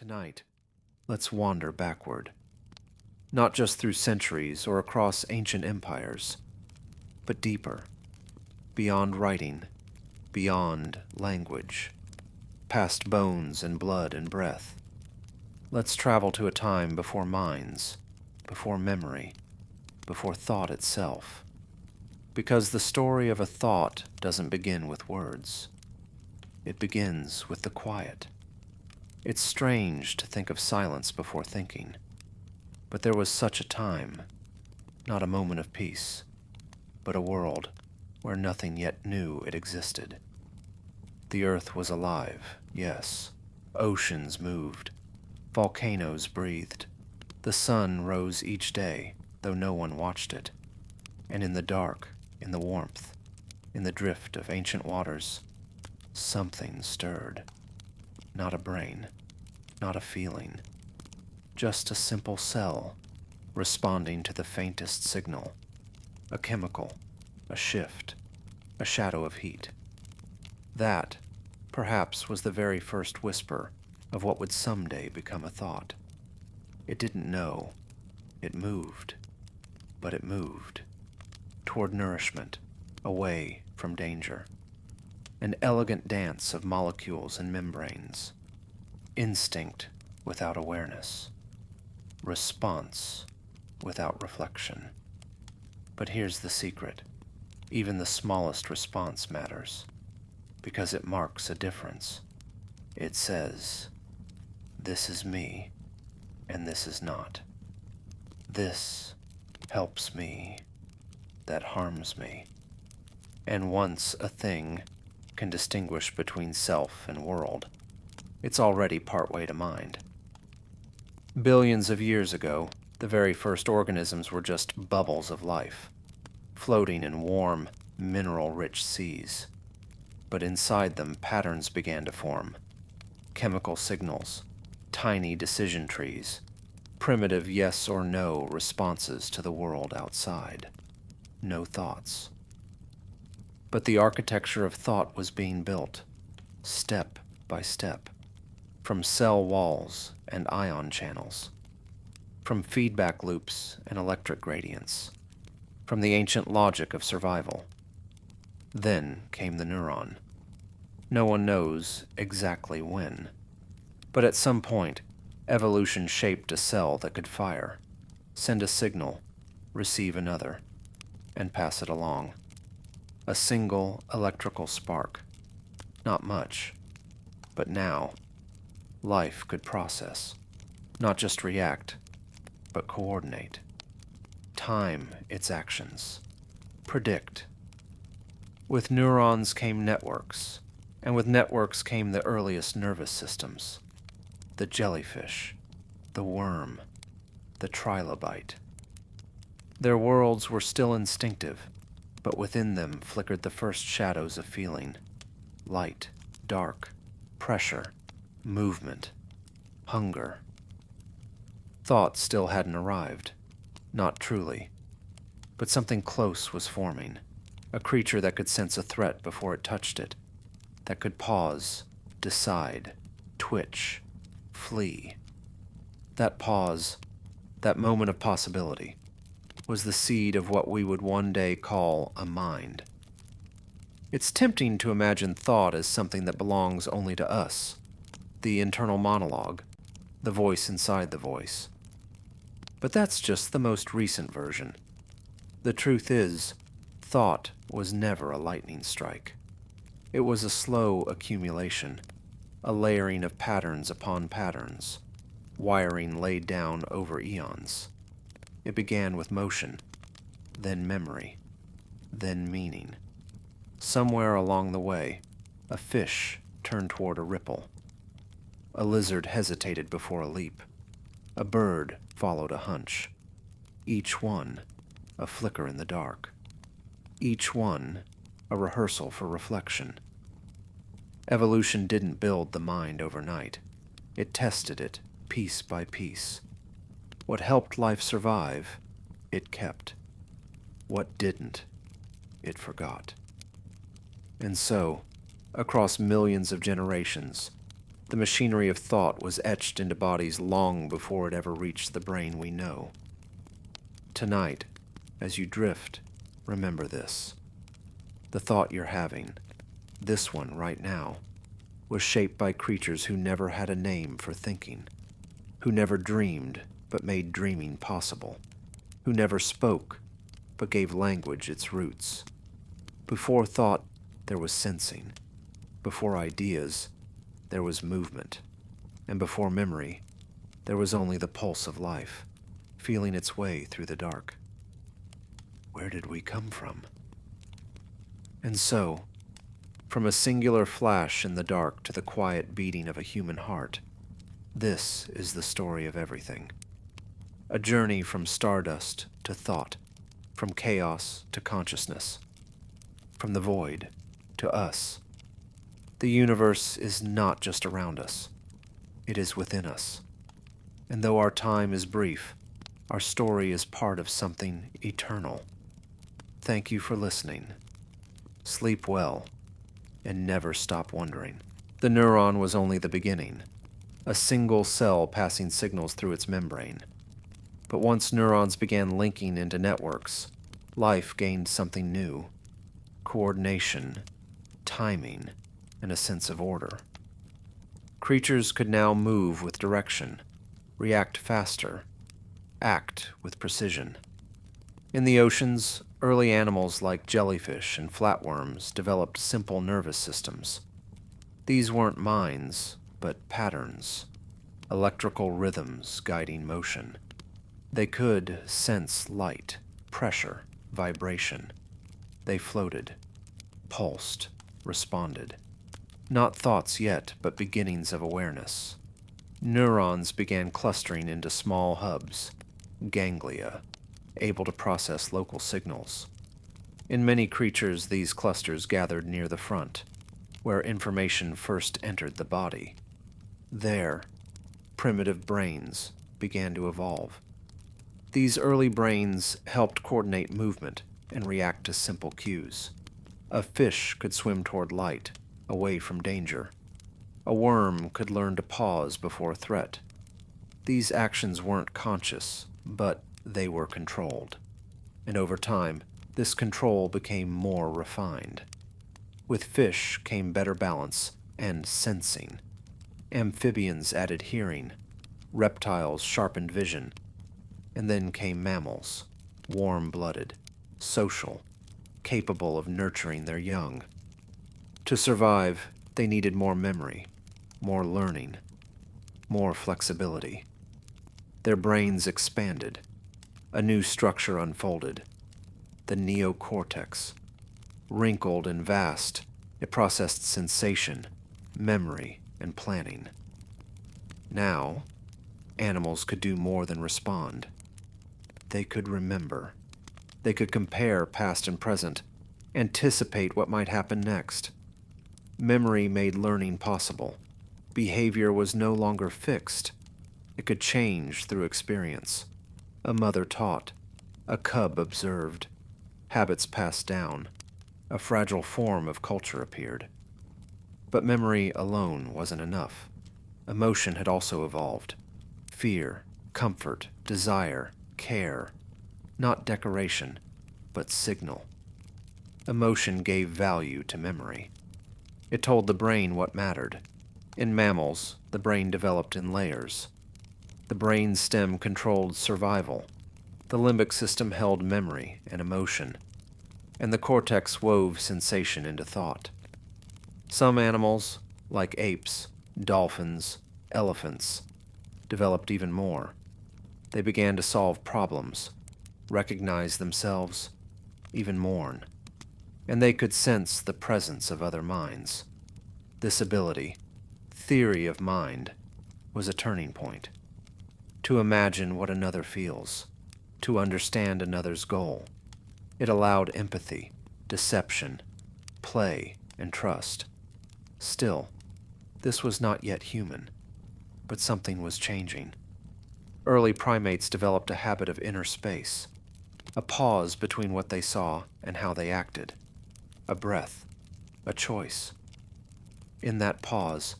Tonight, let's wander backward, not just through centuries or across ancient empires, but deeper, beyond writing, beyond language, past bones and blood and breath. Let's travel to a time before minds, before memory, before thought itself. Because the story of a thought doesn't begin with words. It begins with the quiet. It's strange to think of silence before thinking, but there was such a time, not a moment of peace, but a world where nothing yet knew it existed. The earth was alive, yes. Oceans moved. Volcanoes breathed. The sun rose each day, though no one watched it. And in the dark, in the warmth, in the drift of ancient waters, something stirred. Not a brain, not a feeling, just a simple cell responding to the faintest signal, a chemical, a shift, a shadow of heat. That, perhaps, was the very first whisper of what would someday become a thought. It didn't know. It moved. But it moved. Toward nourishment, away from danger. An elegant dance of molecules and membranes. Instinct without awareness. Response without reflection. But here's the secret. Even the smallest response matters, because it marks a difference. It says, this is me, and this is not. This helps me, that harms me. And once a thing can distinguish between self and world, it's already partway to mind. Billions of years ago, the very first organisms were just bubbles of life, floating in warm, mineral-rich seas. But inside them, patterns began to form. Chemical signals, tiny decision trees, primitive yes or no responses to the world outside. No thoughts. But the architecture of thought was being built, step by step, from cell walls and ion channels, from feedback loops and electric gradients, from the ancient logic of survival. Then came the neuron. No one knows exactly when, but at some point, evolution shaped a cell that could fire, send a signal, receive another, and pass it along. A single electrical spark. Not much, but now, life could process, not just react, but coordinate, time its actions, predict. With neurons came networks, and with networks came the earliest nervous systems. The jellyfish, the worm, the trilobite. Their worlds were still instinctive, but within them flickered the first shadows of feeling. Light, dark, pressure, movement, hunger. Thought still hadn't arrived, not truly, but something close was forming. A creature that could sense a threat before it touched it, that could pause, decide, twitch, flee. That pause, that moment of possibility, was the seed of what we would one day call a mind. It's tempting to imagine thought as something that belongs only to us, the internal monologue, the voice inside the voice. But that's just the most recent version. The truth is, thought was never a lightning strike. It was a slow accumulation, a layering of patterns upon patterns, wiring laid down over eons. It began with motion, then memory, then meaning. Somewhere along the way, a fish turned toward a ripple. A lizard hesitated before a leap. A bird followed a hunch. Each one a flicker in the dark. Each one a rehearsal for reflection. Evolution didn't build the mind overnight. It tested it piece by piece. What helped life survive, it kept. What didn't, it forgot. And so, across millions of generations, The machinery of thought was etched into bodies long before it ever reached the brain we know. Tonight, as you drift, remember this. The thought you're having, this one right now, was shaped by creatures who never had a name for thinking, who never dreamed but made dreaming possible, who never spoke but gave language its roots. Before thought, there was sensing. Before ideas, there was movement. And before memory, there was only the pulse of life, feeling its way through the dark. Where did we come from? And so, from a singular flash in the dark to the quiet beating of a human heart, this is the story of everything. A journey from stardust to thought, from chaos to consciousness, from the void to us. The universe is not just around us, it is within us. And though our time is brief, our story is part of something eternal. Thank you for listening. Sleep well, and never stop wondering. The neuron was only the beginning, a single cell passing signals through its membrane. But once neurons began linking into networks, life gained something new: coordination, timing, and a sense of order. Creatures could now move with direction, react faster, act with precision. In the oceans, early animals like jellyfish and flatworms developed simple nervous systems. These weren't minds, but patterns, electrical rhythms guiding motion. They could sense light, pressure, vibration. They floated, pulsed, responded. Not thoughts yet, but beginnings of awareness. Neurons began clustering into small hubs, ganglia, able to process local signals. In many creatures, these clusters gathered near the front, where information first entered the body. There, primitive brains began to evolve. These early brains helped coordinate movement and react to simple cues. A fish could swim toward light, away from danger. A worm could learn to pause before a threat. These actions weren't conscious, but they were controlled. And over time, this control became more refined. With fish came better balance and sensing. Amphibians added hearing. Reptiles sharpened vision. And then came mammals, warm-blooded, social, capable of nurturing their young. To survive, they needed more memory, more learning, more flexibility. Their brains expanded. A new structure unfolded. The neocortex. Wrinkled and vast, it processed sensation, memory, and planning. Now, animals could do more than respond. They could remember. They could compare past and present, anticipate what might happen next. Memory made learning possible. Behavior was no longer fixed. It could change through experience. A mother taught. A cub observed. Habits passed down. A fragile form of culture appeared. But memory alone wasn't enough. Emotion had also evolved. Fear, comfort, desire, care. Not decoration, but signal. Emotion gave value to memory. It told the brain what mattered. In mammals, the brain developed in layers. The brain stem controlled survival. The limbic system held memory and emotion. And the cortex wove sensation into thought. Some animals, like apes, dolphins, elephants, developed even more. They began to solve problems, recognize themselves, even mourn. And they could sense the presence of other minds. This ability, theory of mind, was a turning point. To imagine what another feels, to understand another's goal. It allowed empathy, deception, play, and trust. Still, this was not yet human, but something was changing. Early primates developed a habit of inner space, a pause between what they saw and how they acted, a breath, a choice. In that pause,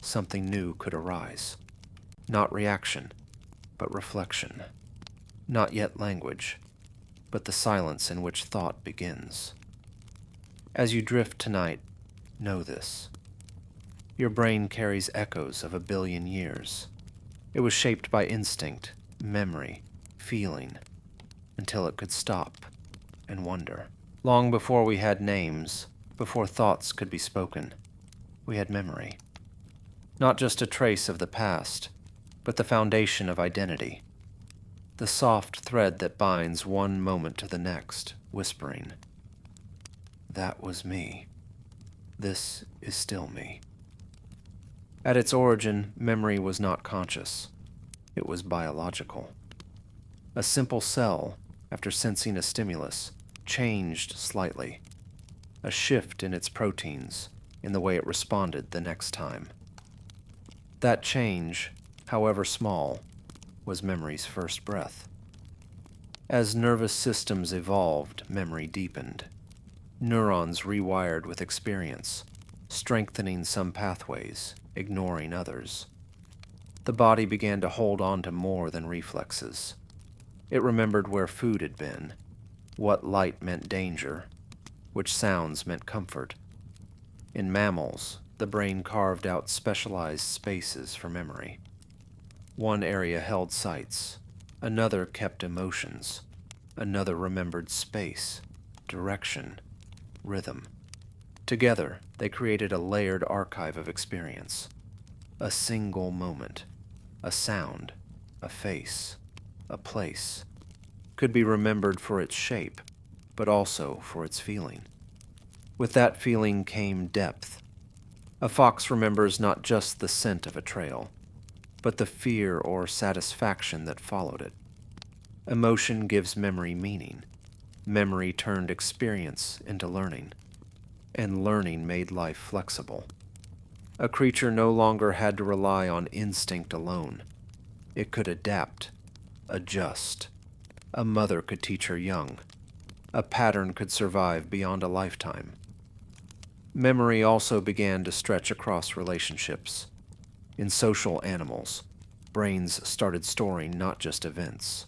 something new could arise. Not reaction, but reflection. Not yet language, but the silence in which thought begins. As you drift tonight, know this. Your brain carries echoes of 1,000,000,000 years. It was shaped by instinct, memory, feeling, until it could stop and wonder. Long before we had names, before thoughts could be spoken, we had memory. Not just a trace of the past, but the foundation of identity. The soft thread that binds one moment to the next, whispering, "That was me. This is still me." At its origin, memory was not conscious. It was biological. A simple cell, after sensing a stimulus, changed slightly. A shift in its proteins, in the way it responded the next time. That change, however small, was memory's first breath. As nervous systems evolved, memory deepened. Neurons rewired with experience, strengthening some pathways, ignoring others. The body began to hold on to more than reflexes. It remembered where food had been, what light meant danger, which sounds meant comfort. In mammals, the brain carved out specialized spaces for memory. One area held sights, another kept emotions, another remembered space, direction, rhythm. Together, they created a layered archive of experience. A single moment, a sound, a face, a place, could be remembered for its shape, but also for its feeling. With that feeling came depth. A fox remembers not just the scent of a trail, but the fear or satisfaction that followed it. Emotion gives memory meaning. Memory turned experience into learning, and learning made life flexible. A creature no longer had to rely on instinct alone. It could adapt, adjust. A mother could teach her young. A pattern could survive beyond a lifetime. Memory also began to stretch across relationships. In social animals, brains started storing not just events,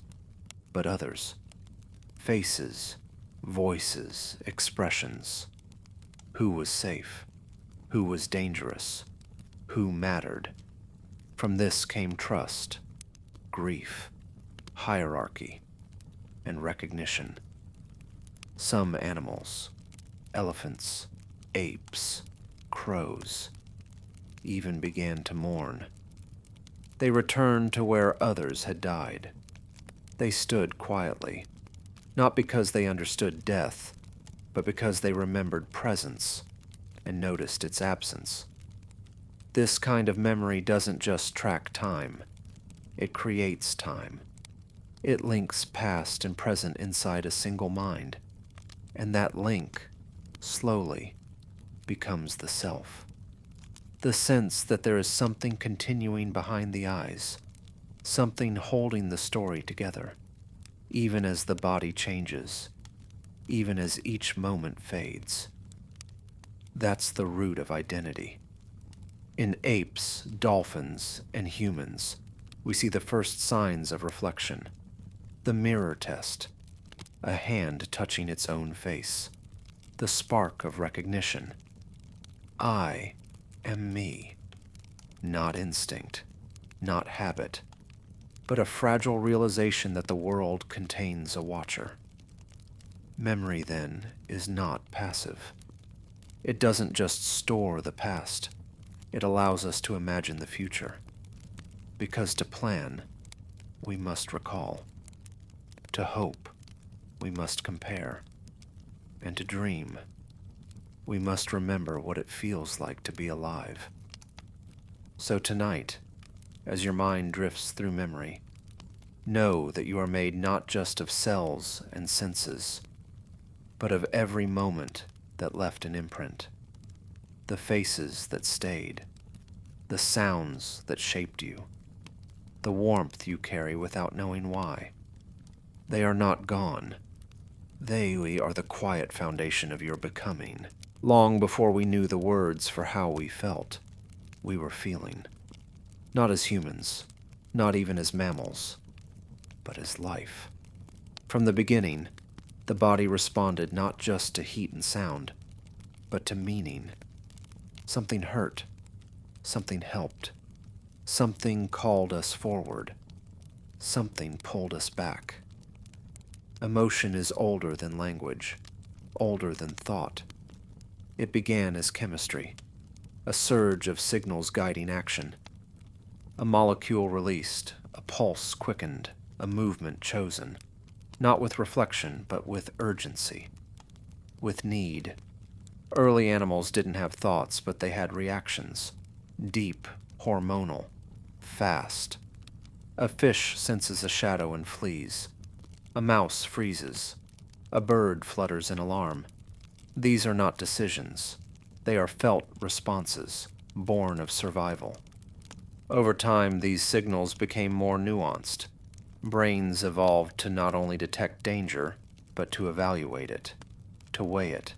but others. Faces, voices, expressions. Who was safe? Who was dangerous? Who mattered? From this came trust, grief, hierarchy, and recognition. Some animals, elephants, apes, crows, even began to mourn. They returned to where others had died. They stood quietly, not because they understood death, but because they remembered presence and noticed its absence. This kind of memory doesn't just track time, it creates time. It links past and present inside a single mind, and that link, slowly, becomes the self. The sense that there is something continuing behind the eyes, something holding the story together, even as the body changes, even as each moment fades. That's the root of identity. In apes, dolphins, and humans, we see the first signs of reflection. The mirror test, a hand touching its own face, the spark of recognition. I am me, not instinct, not habit, but a fragile realization that the world contains a watcher. Memory, then, is not passive. It doesn't just store the past, it allows us to imagine the future. Because to plan, we must recall. To hope, we must compare. And to dream, we must remember what it feels like to be alive. So tonight, as your mind drifts through memory, know that you are made not just of cells and senses, but of every moment that left an imprint. The faces that stayed, the sounds that shaped you, the warmth you carry without knowing why. They are not gone. They are the quiet foundation of your becoming. Long before we knew the words for how we felt, we were feeling. Not as humans, not even as mammals, but as life. From the beginning, the body responded not just to heat and sound, but to meaning. Something hurt, something helped, something called us forward, something pulled us back. Emotion is older than language, older than thought. It began as chemistry, a surge of signals guiding action. A molecule released, a pulse quickened, a movement chosen, not with reflection, but with urgency, with need. Early animals didn't have thoughts, but they had reactions, deep, hormonal, fast. A fish senses a shadow and flees. A mouse freezes. A bird flutters in alarm. These are not decisions. They are felt responses, born of survival. Over time, these signals became more nuanced. Brains evolved to not only detect danger, but to evaluate it, to weigh it.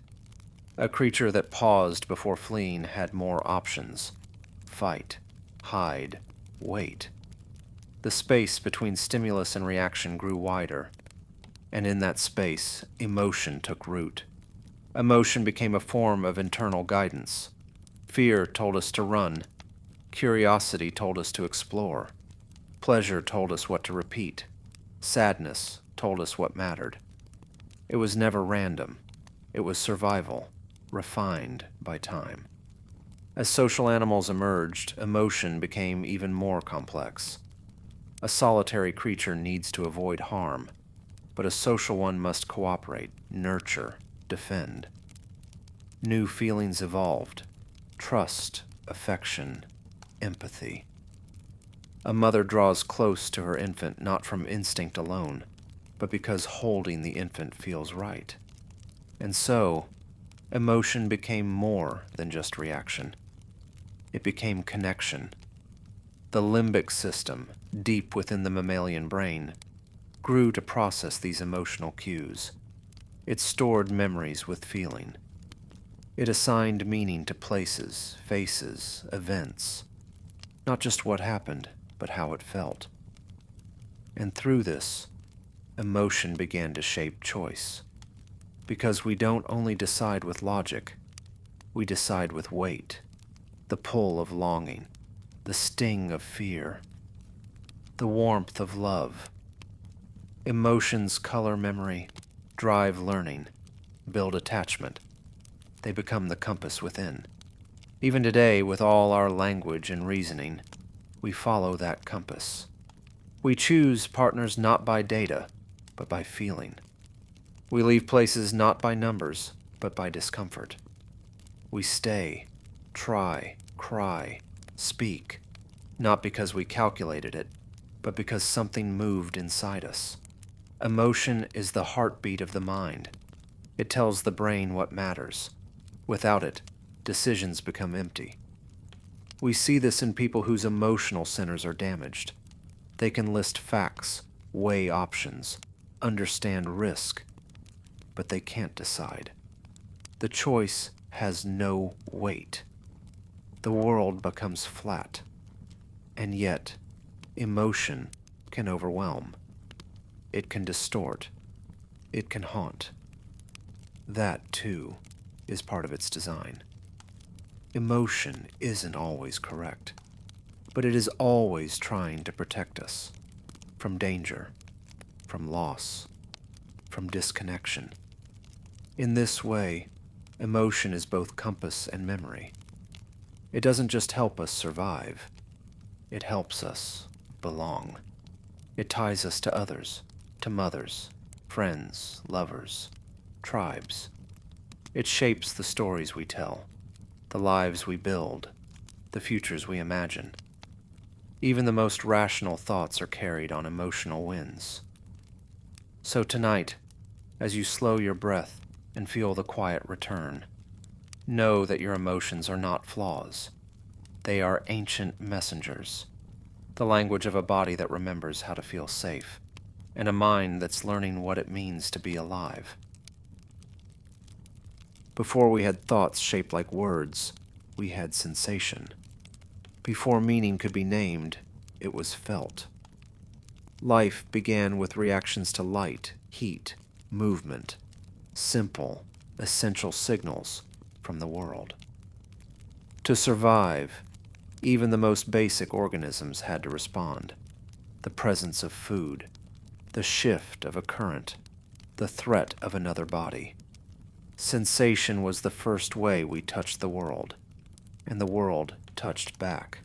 A creature that paused before fleeing had more options: fight, hide, wait. The space between stimulus and reaction grew wider, and in that space, emotion took root. Emotion became a form of internal guidance. Fear told us to run. Curiosity told us to explore. Pleasure told us what to repeat. Sadness told us what mattered. It was never random. It was survival, refined by time. As social animals emerged, emotion became even more complex. A solitary creature needs to avoid harm, but a social one must cooperate, nurture, defend. New feelings evolved: trust, affection, empathy. A mother draws close to her infant not from instinct alone, but because holding the infant feels right. And so, emotion became more than just reaction. It became connection. The limbic system, deep within the mammalian brain, grew to process these emotional cues. It stored memories with feeling. It assigned meaning to places, faces, events. Not just what happened, but how it felt. And through this, emotion began to shape choice. Because we don't only decide with logic, we decide with weight, the pull of longing, the sting of fear, the warmth of love. Emotions color memory, drive learning, build attachment. They become the compass within. Even today, with all our language and reasoning, we follow that compass. We choose partners not by data, but by feeling. We leave places not by numbers, but by discomfort. We stay, try, cry, speak, not because we calculated it, but because something moved inside us. Emotion is the heartbeat of the mind. It tells the brain what matters. Without it, decisions become empty. We see this in people whose emotional centers are damaged. They can list facts, weigh options, understand risk, but they can't decide. The choice has no weight. The world becomes flat. And yet, emotion can overwhelm. It can distort. It can haunt. That, too, is part of its design. Emotion isn't always correct, but it is always trying to protect us from danger, from loss, from disconnection. In this way, emotion is both compass and memory. It doesn't just help us survive, it helps us belong. It ties us to others, to mothers, friends, lovers, tribes. It shapes the stories we tell, the lives we build, the futures we imagine. Even the most rational thoughts are carried on emotional winds. So tonight, as you slow your breath and feel the quiet return, know that your emotions are not flaws. They are ancient messengers, the language of a body that remembers how to feel safe, and a mind that's learning what it means to be alive. Before we had thoughts shaped like words, we had sensation. Before meaning could be named, it was felt. Life began with reactions to light, heat, movement, simple, essential signals from the world. To survive, even the most basic organisms had to respond. The presence of food, the shift of a current, the threat of another body. Sensation was the first way we touched the world, and the world touched back.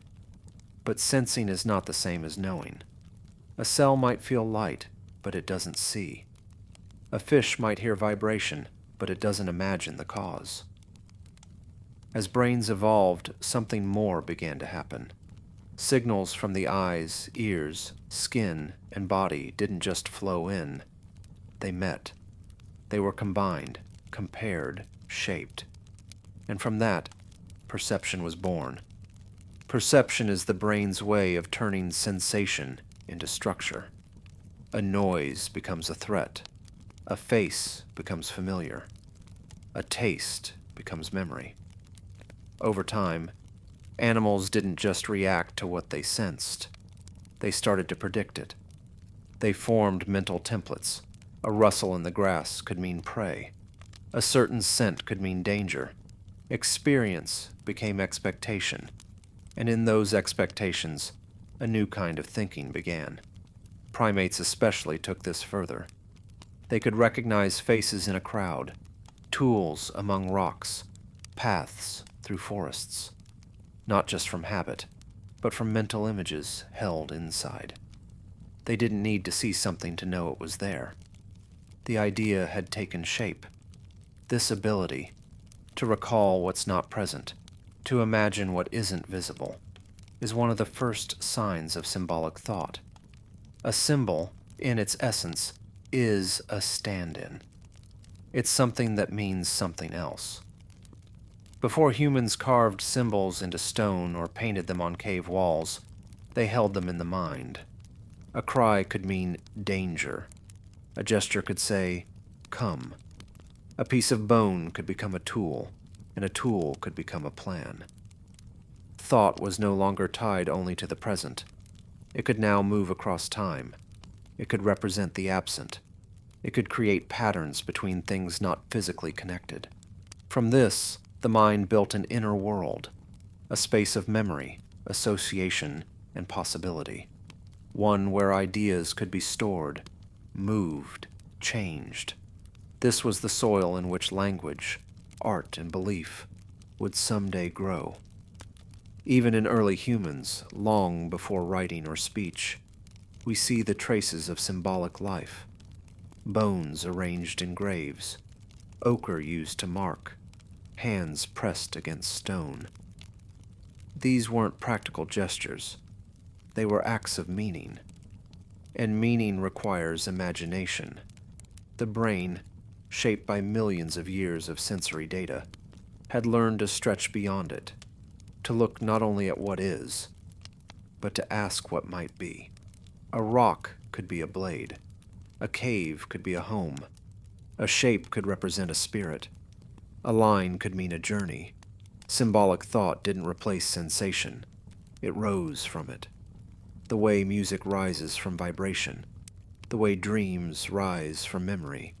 But sensing is not the same as knowing. A cell might feel light, but it doesn't see. A fish might hear vibration, but it doesn't imagine the cause. As brains evolved, something more began to happen. Signals from the eyes, ears, skin, and body didn't just flow in. They met. They were combined, compared, shaped. And from that, perception was born. Perception is the brain's way of turning sensation into structure. A noise becomes a threat. A face becomes familiar. A taste becomes memory. Over time, animals didn't just react to what they sensed. They started to predict it. They formed mental templates. A rustle in the grass could mean prey. A certain scent could mean danger. Experience became expectation. And in those expectations, a new kind of thinking began. Primates especially took this further. They could recognize faces in a crowd, tools among rocks, paths through forests, not just from habit, but from mental images held inside. They didn't need to see something to know it was there. The idea had taken shape. This ability, to recall what's not present, to imagine what isn't visible, is one of the first signs of symbolic thought. A symbol, in its essence, is a stand-in. It's something that means something else. Before humans carved symbols into stone or painted them on cave walls, they held them in the mind. A cry could mean danger. A gesture could say, come. A piece of bone could become a tool, and a tool could become a plan. Thought was no longer tied only to the present. It could now move across time. It could represent the absent. It could create patterns between things not physically connected. From this, the mind built an inner world, a space of memory, association, and possibility. One where ideas could be stored, moved, changed. This was the soil in which language, art, and belief would someday grow. Even in early humans, long before writing or speech, we see the traces of symbolic life. Bones arranged in graves, ochre used to mark, hands pressed against stone. These weren't practical gestures. They were acts of meaning. And meaning requires imagination. The brain, shaped by millions of years of sensory data, had learned to stretch beyond it, to look not only at what is, but to ask what might be. A rock could be a blade. A cave could be a home. A shape could represent a spirit. A line could mean a journey. Symbolic thought didn't replace sensation. It rose from it. The way music rises from vibration. The way dreams rise from memory.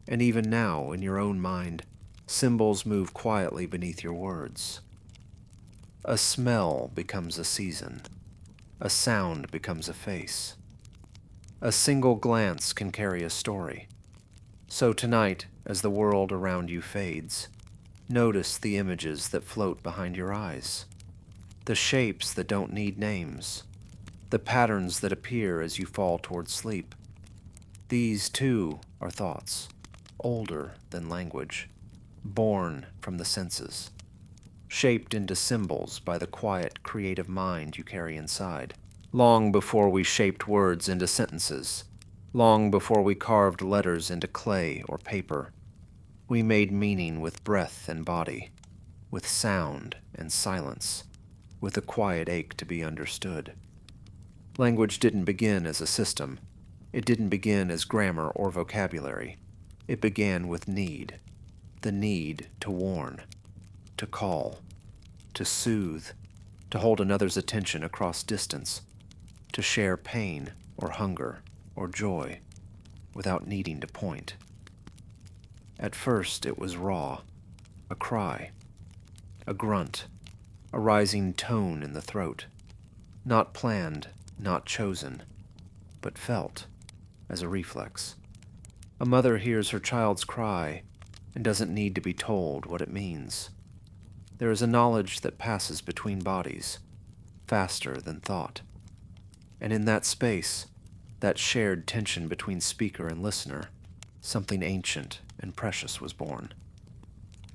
And even now, in your own mind, symbols move quietly beneath your words. A smell becomes a season. A sound becomes a face. A single glance can carry a story. So tonight, as the world around you fades, notice the images that float behind your eyes, the shapes that don't need names, the patterns that appear as you fall toward sleep. These, too, are thoughts, older than language, born from the senses, shaped into symbols by the quiet, creative mind you carry inside. Long before we shaped words into sentences, long before we carved letters into clay or paper, we made meaning with breath and body, with sound and silence, with a quiet ache to be understood. Language didn't begin as a system. It didn't begin as grammar or vocabulary. It began with need, the need to warn, to call, to soothe, to hold another's attention across distance, to share pain or hunger or joy without needing to point. At first it was raw, a cry, a grunt, a rising tone in the throat, not planned, not chosen, but felt as a reflex. A mother hears her child's cry and doesn't need to be told what it means. There is a knowledge that passes between bodies, faster than thought. And in that space, that shared tension between speaker and listener, something ancient and precious was born.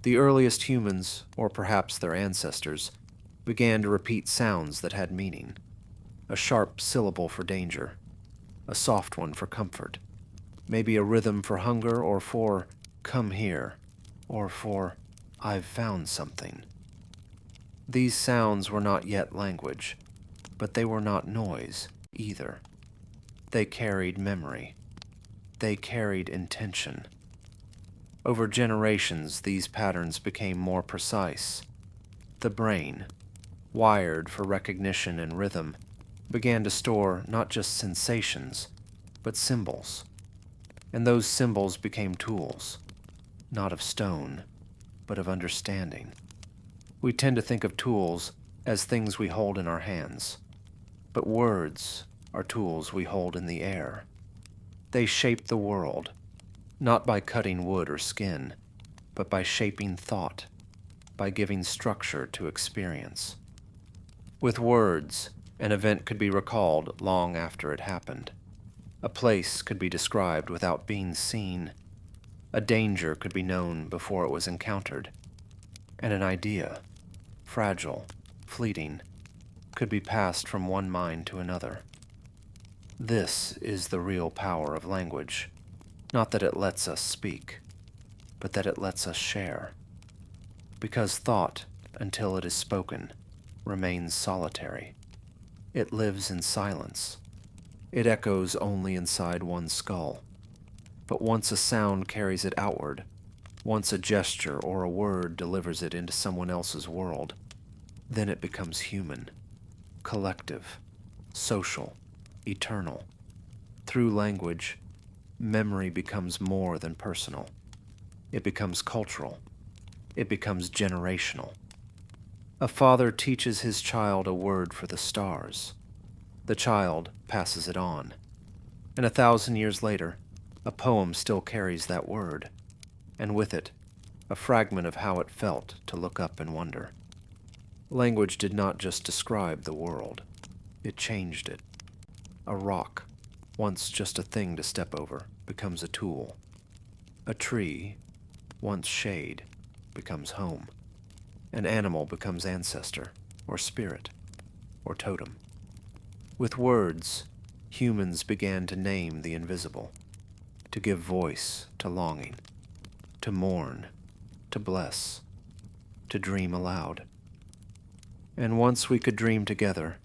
The earliest humans, or perhaps their ancestors, began to repeat sounds that had meaning. A sharp syllable for danger, a soft one for comfort, maybe a rhythm for hunger or for "come here," or for "I've found something." These sounds were not yet language, but they were not noise either. They carried memory. They carried intention. Over generations, these patterns became more precise. The brain, wired for recognition and rhythm, began to store not just sensations, but symbols. And those symbols became tools, not of stone, but of understanding. We tend to think of tools as things we hold in our hands, but words are tools we hold in the air. They shape the world, not by cutting wood or skin, but by shaping thought, by giving structure to experience. With words, an event could be recalled long after it happened. A place could be described without being seen. A danger could be known before it was encountered. And an idea, fragile, fleeting, could be passed from one mind to another. This is the real power of language. Not that it lets us speak, but that it lets us share. Because thought, until it is spoken, remains solitary. It lives in silence. It echoes only inside one's skull. But once a sound carries it outward, once a gesture or a word delivers it into someone else's world, then it becomes human, collective, social, eternal. Through language, memory becomes more than personal. It becomes cultural. It becomes generational. A father teaches his child a word for the stars. The child passes it on. And 1,000 years later, a poem still carries that word, and with it, a fragment of how it felt to look up and wonder. Language did not just describe the world, it changed it. A rock, once just a thing to step over, becomes a tool. A tree, once shade, becomes home. An animal becomes ancestor, or spirit, or totem. With words, humans began to name the invisible, to give voice to longing, to mourn, to bless, to dream aloud. And once we could dream together,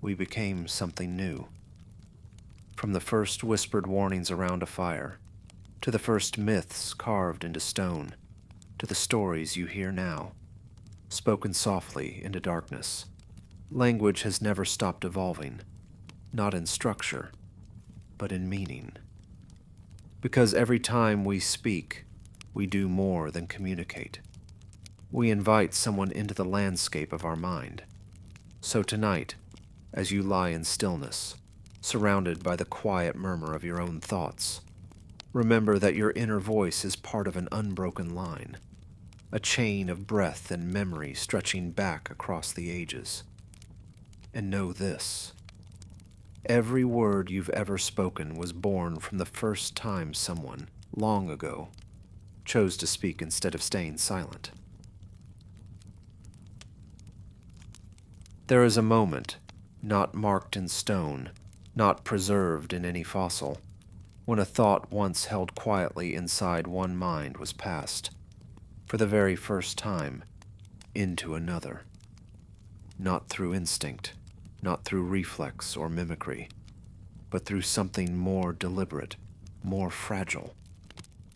we became something new. From the first whispered warnings around a fire, to the first myths carved into stone, to the stories you hear now, spoken softly into darkness, language has never stopped evolving, not in structure, but in meaning. Because every time we speak, we do more than communicate. We invite someone into the landscape of our mind. So tonight, as you lie in stillness, surrounded by the quiet murmur of your own thoughts, remember that your inner voice is part of an unbroken line, a chain of breath and memory stretching back across the ages. And know this: every word you've ever spoken was born from the first time someone, long ago, chose to speak instead of staying silent. There is a moment, not marked in stone, not preserved in any fossil, when a thought once held quietly inside one mind was passed, for the very first time, into another. Not through instinct, not through reflex or mimicry, but through something more deliberate, more fragile,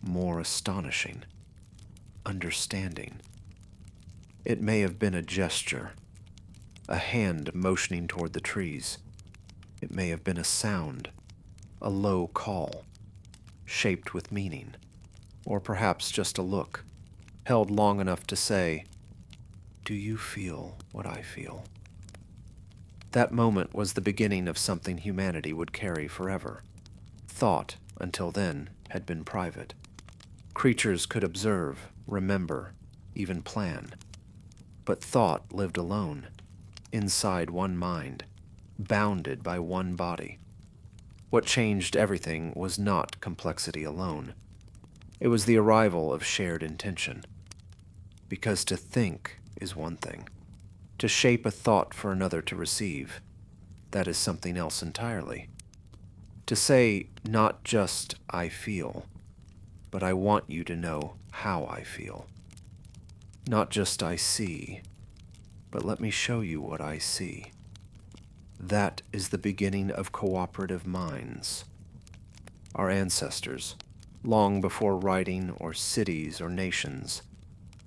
more astonishing: understanding. It may have been a gesture, a hand motioning toward the trees. It may have been a sound, a low call, shaped with meaning, or perhaps just a look, held long enough to say, "Do you feel what I feel?" That moment was the beginning of something humanity would carry forever. Thought, until then, had been private. Creatures could observe, remember, even plan. But thought lived alone, inside one mind, bounded by one body. What changed everything was not complexity alone. It was the arrival of shared intention. Because to think is one thing. To shape a thought for another to receive, that is something else entirely. To say not just "I feel," but "I want you to know how I feel." Not just "I see," but "let me show you what I see." That is the beginning of cooperative minds. Our ancestors, long before writing or cities or nations,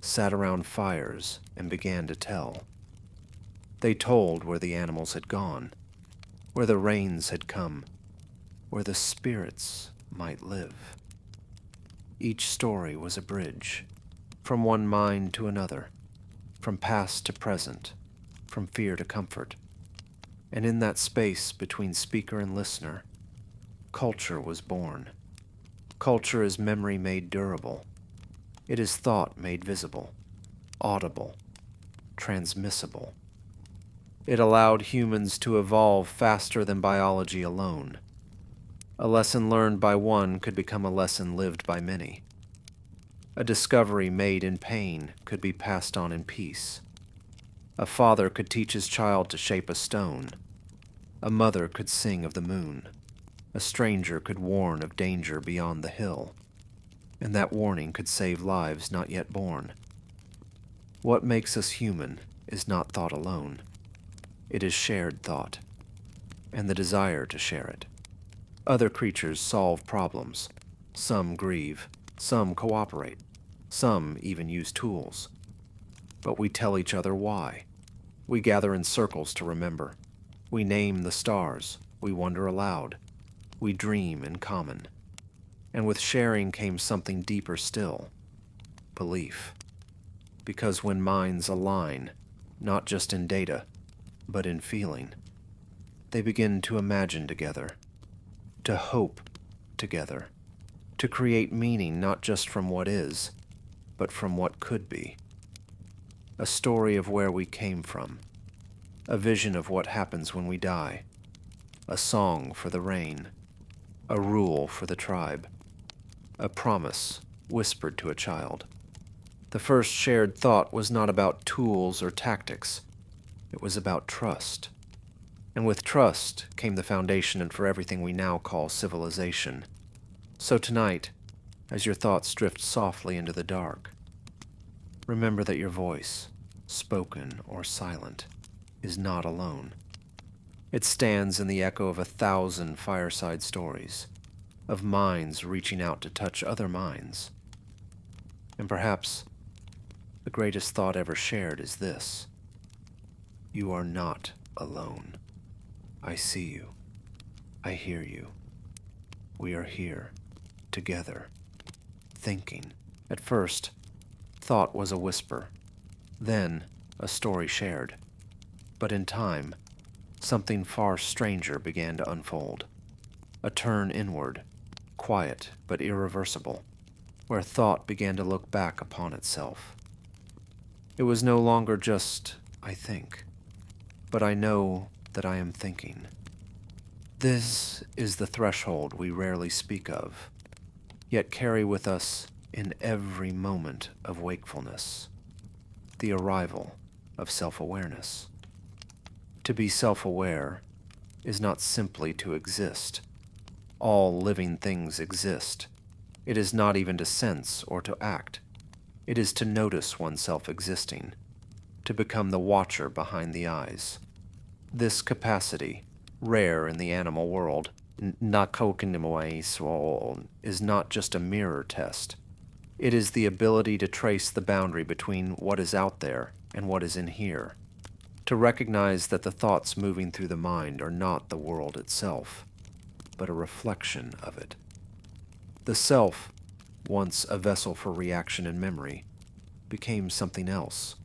sat around fires and began to tell. They told where the animals had gone, where the rains had come, where the spirits might live. Each story was a bridge, from one mind to another, from past to present, from fear to comfort. And in that space between speaker and listener, culture was born. Culture is memory made durable. It is thought made visible, audible, transmissible. It allowed humans to evolve faster than biology alone. A lesson learned by one could become a lesson lived by many. A discovery made in pain could be passed on in peace. A father could teach his child to shape a stone. A mother could sing of the moon. A stranger could warn of danger beyond the hill. And that warning could save lives not yet born. What makes us human is not thought alone. It is shared thought, and the desire to share it. Other creatures solve problems. Some grieve, some cooperate, some even use tools. But we tell each other why. We gather in circles to remember. We name the stars. We wonder aloud. We dream in common. And with sharing came something deeper still, belief. Because when minds align, not just in data, but in feeling, they begin to imagine together, to hope together, to create meaning not just from what is, but from what could be. A story of where we came from, a vision of what happens when we die, a song for the rain, a rule for the tribe, a promise whispered to a child. The first shared thought was not about tools or tactics. It was about trust. And with trust came the foundation for everything we now call civilization. So tonight, as your thoughts drift softly into the dark, remember that your voice, spoken or silent, is not alone. It stands in the echo of 1,000 fireside stories, of minds reaching out to touch other minds. And perhaps the greatest thought ever shared is this: you are not alone. I see you. I hear you. We are here, together, thinking. At first, thought was a whisper, then a story shared. But in time, something far stranger began to unfold. A turn inward, quiet but irreversible, where thought began to look back upon itself. It was no longer just, "I think," but "I know that I am thinking." This is the threshold we rarely speak of, yet carry with us in every moment of wakefulness, the arrival of self-awareness. To be self-aware is not simply to exist. All living things exist. It is not even to sense or to act. It is to notice oneself existing, to become the watcher behind the eyes. This capacity, rare in the animal world, is not just a mirror test. It is the ability to trace the boundary between what is out there and what is in here. to recognize that the thoughts moving through the mind are not the world itself, but a reflection of it. The self, once a vessel for reaction and memory, became something else,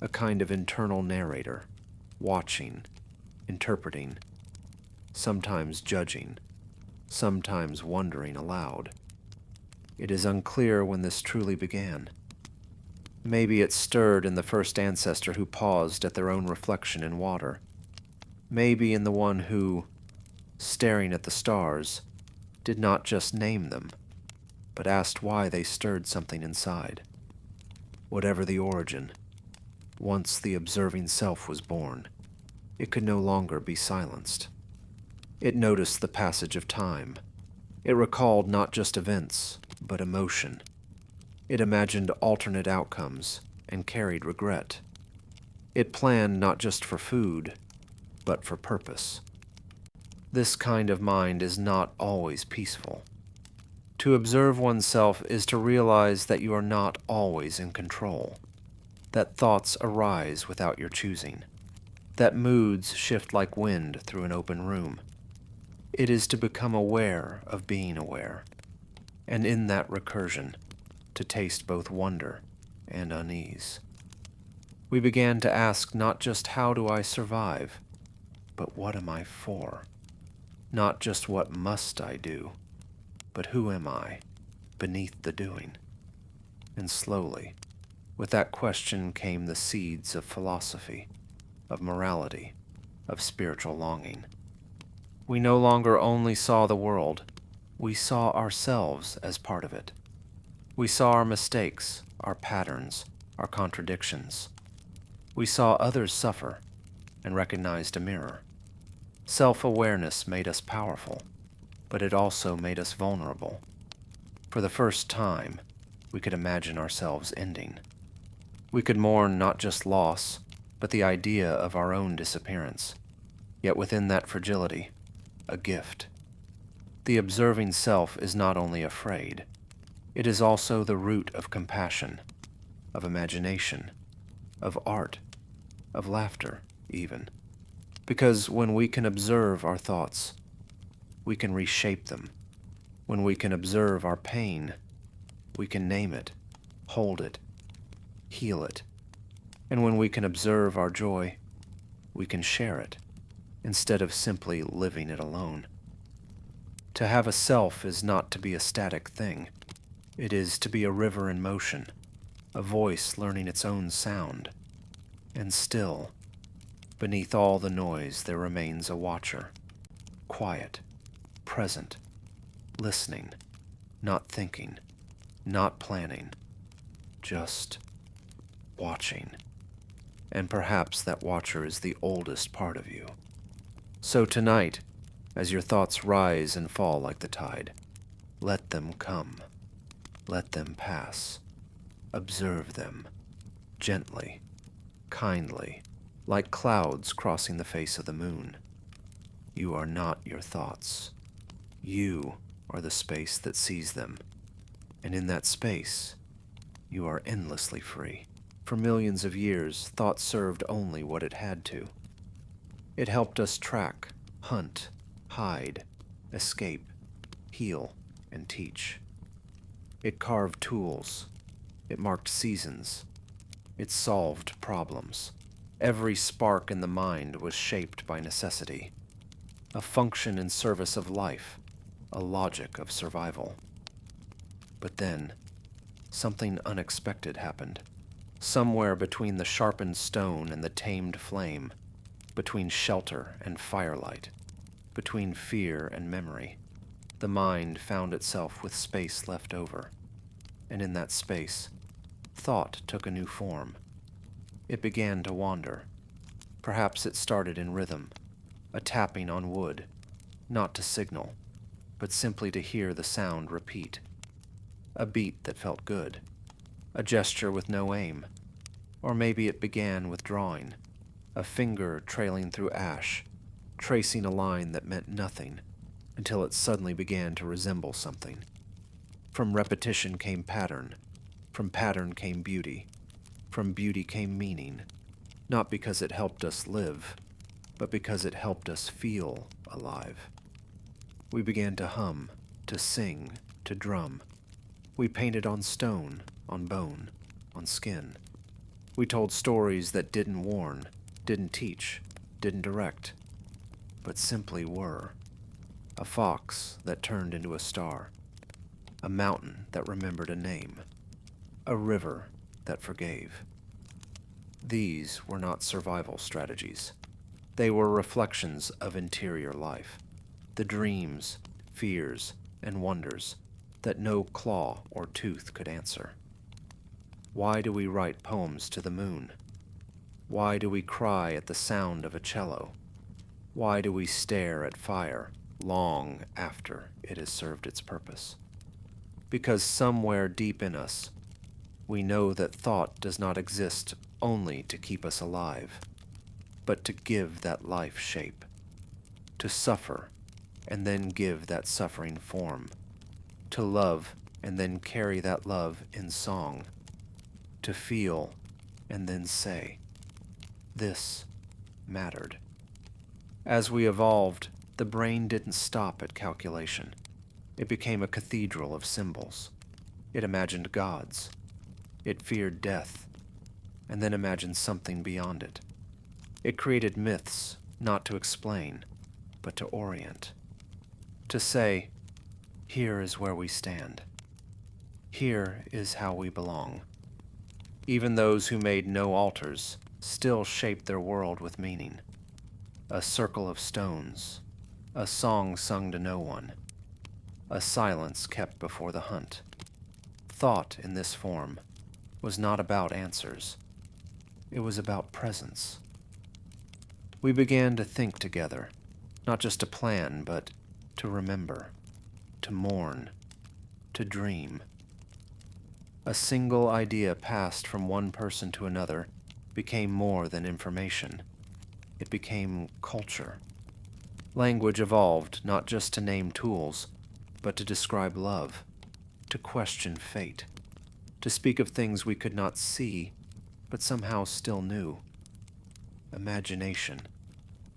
a kind of internal narrator, watching, interpreting, sometimes judging, sometimes wondering aloud. It is unclear when this truly began. Maybe it stirred in the first ancestor who paused at their own reflection in water. Maybe in the one who, staring at the stars, did not just name them, but asked why they stirred something inside. Whatever the origin, once the observing self was born, it could no longer be silenced. It noticed the passage of time. It recalled not just events, but emotion. It imagined alternate outcomes and carried regret. It planned not just for food, but for purpose. This kind of mind is not always peaceful. To observe oneself is to realize that you are not always in control, that thoughts arise without your choosing, that moods shift like wind through an open room. It is to become aware of being aware, and in that recursion, to taste both wonder and unease. We began to ask not just how do I survive, but what am I for? Not just what must I do, but who am I beneath the doing? And slowly, with that question came the seeds of philosophy, of morality, of spiritual longing. We no longer only saw the world, we saw ourselves as part of it. We saw our mistakes, our patterns, our contradictions. We saw others suffer and recognized a mirror. Self-awareness made us powerful, but it also made us vulnerable. For the first time, we could imagine ourselves ending. We could mourn not just loss, but the idea of our own disappearance. Yet within that fragility, a gift. The observing self is not only afraid, it is also the root of compassion, of imagination, of art, of laughter, even. Because when we can observe our thoughts, we can reshape them. When we can observe our pain, we can name it, hold it, heal it. And when we can observe our joy, we can share it, instead of simply living it alone. To have a self is not to be a static thing. It is to be a river in motion, a voice learning its own sound. And still, beneath all the noise there remains a watcher, quiet, present, listening, not thinking, not planning, just watching. And perhaps that watcher is the oldest part of you. So tonight, as your thoughts rise and fall like the tide, let them come, let them pass, observe them, gently, kindly, like clouds crossing the face of the moon. You are not your thoughts. You are the space that sees them. And in that space, you are endlessly free. For millions of years, thought served only what it had to. It helped us track, hunt, hide, escape, heal, and teach. It carved tools. It marked seasons. It solved problems. Every spark in the mind was shaped by necessity, a function in service of life, a logic of survival. But then, something unexpected happened. Somewhere between the sharpened stone and the tamed flame, between shelter and firelight, between fear and memory, the mind found itself with space left over. And in that space, thought took a new form. It began to wander. Perhaps it started in rhythm, a tapping on wood, not to signal, but simply to hear the sound repeat. A beat that felt good, a gesture with no aim. Or maybe it began with drawing, a finger trailing through ash, tracing a line that meant nothing, until it suddenly began to resemble something. From repetition came pattern, from pattern came beauty, from beauty came meaning, not because it helped us live, but because it helped us feel alive. We began to hum, to sing, to drum. We painted on stone, on bone, on skin. We told stories that didn't warn, didn't teach, didn't direct, but simply were. A fox that turned into a star. A mountain that remembered a name. A river that forgave. These were not survival strategies. They were reflections of interior life, the dreams, fears, and wonders that no claw or tooth could answer. Why do we write poems to the moon? Why do we cry at the sound of a cello? Why do we stare at fire long after it has served its purpose? Because somewhere deep in us, we know that thought does not exist only to keep us alive, but to give that life shape, to suffer and then give that suffering form, to love and then carry that love in song, to feel and then say, this mattered. As we evolved, the brain didn't stop at calculation. It became a cathedral of symbols. It imagined gods. It feared death, and then imagined something beyond it. It created myths, not to explain, but to orient. To say, here is where we stand. Here is how we belong. Even those who made no altars still shaped their world with meaning. A circle of stones, a song sung to no one, a silence kept before the hunt. Thought in this form was not about answers. It was about presence. We began to think together, not just to plan, but to remember, to mourn, to dream. A single idea passed from one person to another became more than information. It became culture. Language evolved not just to name tools, but to describe love, to question fate, to speak of things we could not see, but somehow still knew. Imagination,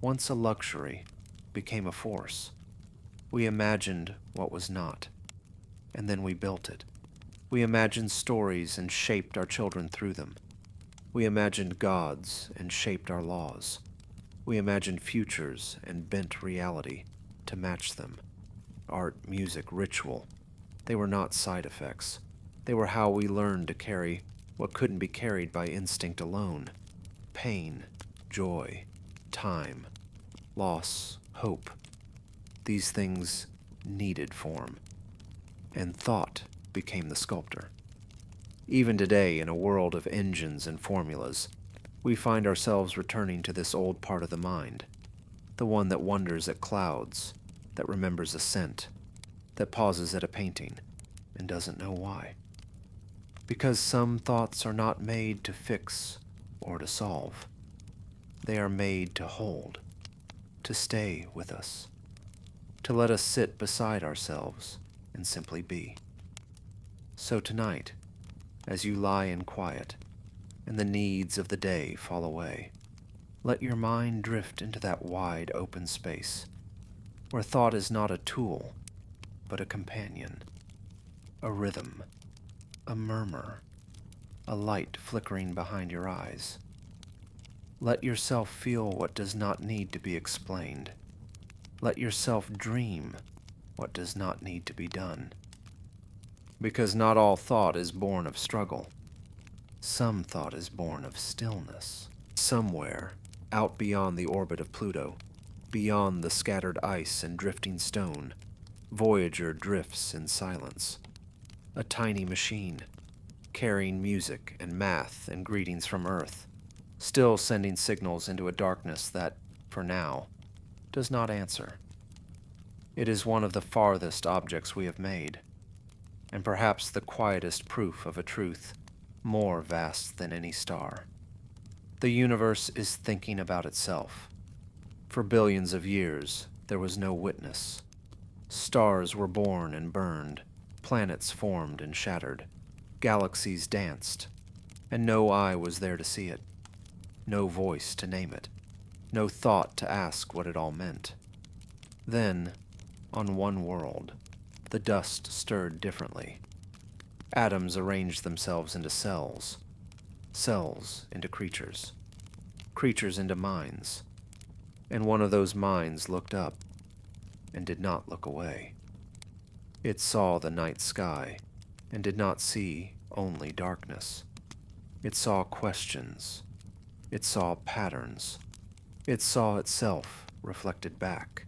once a luxury, became a force. We imagined what was not, and then we built it. We imagined stories and shaped our children through them. We imagined gods and shaped our laws. We imagined futures and bent reality to match them. Art, music, ritual, they were not side effects. They were how we learned to carry what couldn't be carried by instinct alone. Pain, joy, time, loss, hope. These things needed form. And thought became the sculptor. Even today, in a world of engines and formulas, we find ourselves returning to this old part of the mind, the one that wonders at clouds, that remembers a scent, that pauses at a painting, and doesn't know why. Because some thoughts are not made to fix or to solve. They are made to hold, to stay with us, to let us sit beside ourselves and simply be. So tonight, as you lie in quiet, and the needs of the day fall away, let your mind drift into that wide open space, where thought is not a tool, but a companion, a rhythm, a murmur, a light flickering behind your eyes. Let yourself feel what does not need to be explained. Let yourself dream what does not need to be done. Because not all thought is born of struggle. Some thought is born of stillness. Somewhere, out beyond the orbit of Pluto, beyond the scattered ice and drifting stone, Voyager drifts in silence. A tiny machine, carrying music and math and greetings from Earth, still sending signals into a darkness that, for now, does not answer. It is one of the farthest objects we have made, and perhaps the quietest proof of a truth more vast than any star. The universe is thinking about itself. For billions of years, there was no witness. Stars were born and burned, planets formed and shattered, galaxies danced, and no eye was there to see it. no voice to name it, no thought to ask what it all meant. Then, on one world, the dust stirred differently. Atoms arranged themselves into cells, cells into creatures, creatures into minds, and one of those minds looked up and did not look away. It saw the night sky and did not see only darkness. It saw questions. It saw patterns. It saw itself reflected back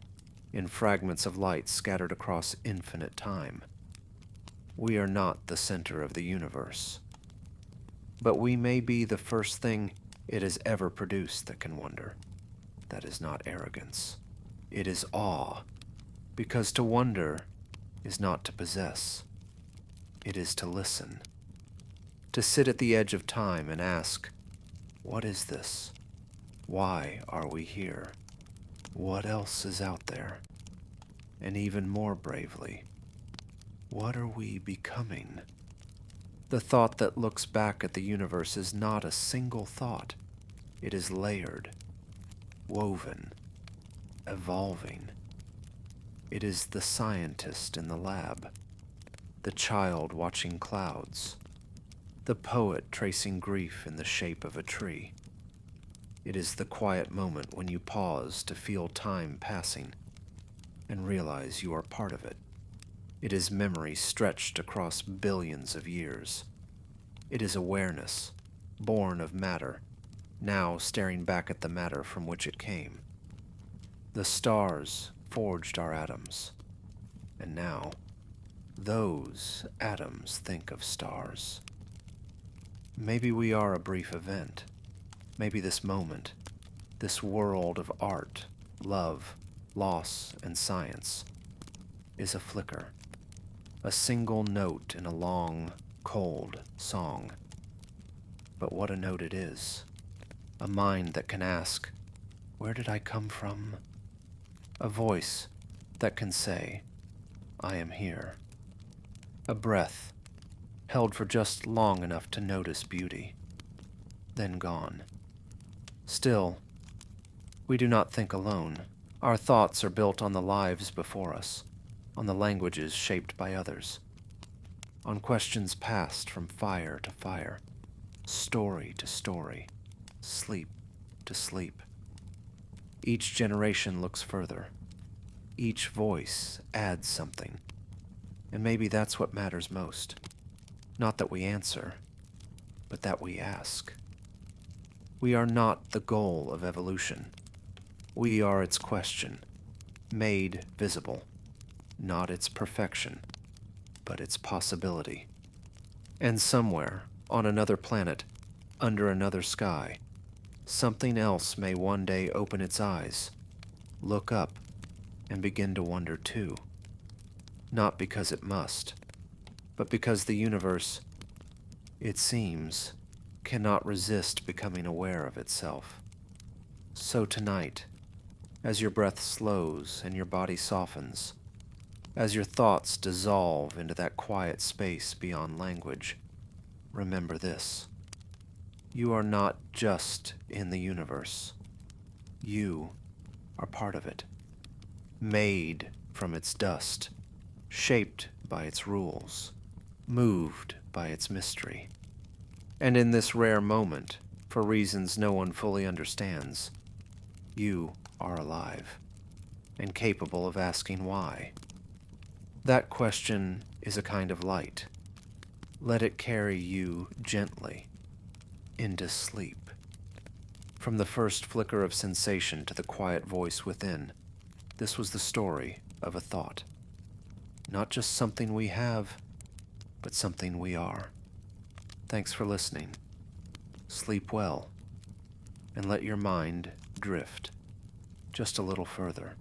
in fragments of light scattered across infinite time. We are not the center of the universe, but we may be the first thing it has ever produced that can wonder. That is not arrogance. It is awe, because to wonder is not to possess. It is to listen, to sit at the edge of time and ask, what is this? Why are we here? What else is out there? And even more bravely, what are we becoming? The thought that looks back at the universe is not a single thought. It is layered, woven, evolving. It is the scientist in the lab, the child watching clouds, the poet tracing grief in the shape of a tree. It is the quiet moment when you pause to feel time passing and realize you are part of it. It is memory stretched across billions of years. It is awareness, born of matter, now staring back at the matter from which it came. The stars forged our atoms, and now those atoms think of stars. Maybe we are a brief event. Maybe this moment, this world of art, love, loss, and science, is a flicker, a single note in a long, cold song. But what a note it is. A mind that can ask, where did I come from? A voice that can say, I am here. A breath held for just long enough to notice beauty, then gone. Still, we do not think alone. Our thoughts are built on the lives before us, on the languages shaped by others, on questions passed from fire to fire, story to story, sleep to sleep. Each generation looks further. Each voice adds something. And maybe that's what matters most. Not that we answer, but that we ask. We are not the goal of evolution. We are its question, made visible. Not its perfection, but its possibility. And somewhere, on another planet, under another sky, something else may one day open its eyes, look up, and begin to wonder too. Not because it must, but because the universe, it seems, cannot resist becoming aware of itself. So tonight, as your breath slows and your body softens, as your thoughts dissolve into that quiet space beyond language, remember this. You are not just in the universe. You are part of it, made from its dust, shaped by its rules, moved by its mystery. And in this rare moment, for reasons no one fully understands, you are alive and capable of asking why. That question is a kind of light. Let it carry you gently into sleep. From the first flicker of sensation to the quiet voice within, this was the story of a thought. Not just something we have, but something we are. Thanks for listening. Sleep well, and let your mind drift just a little further.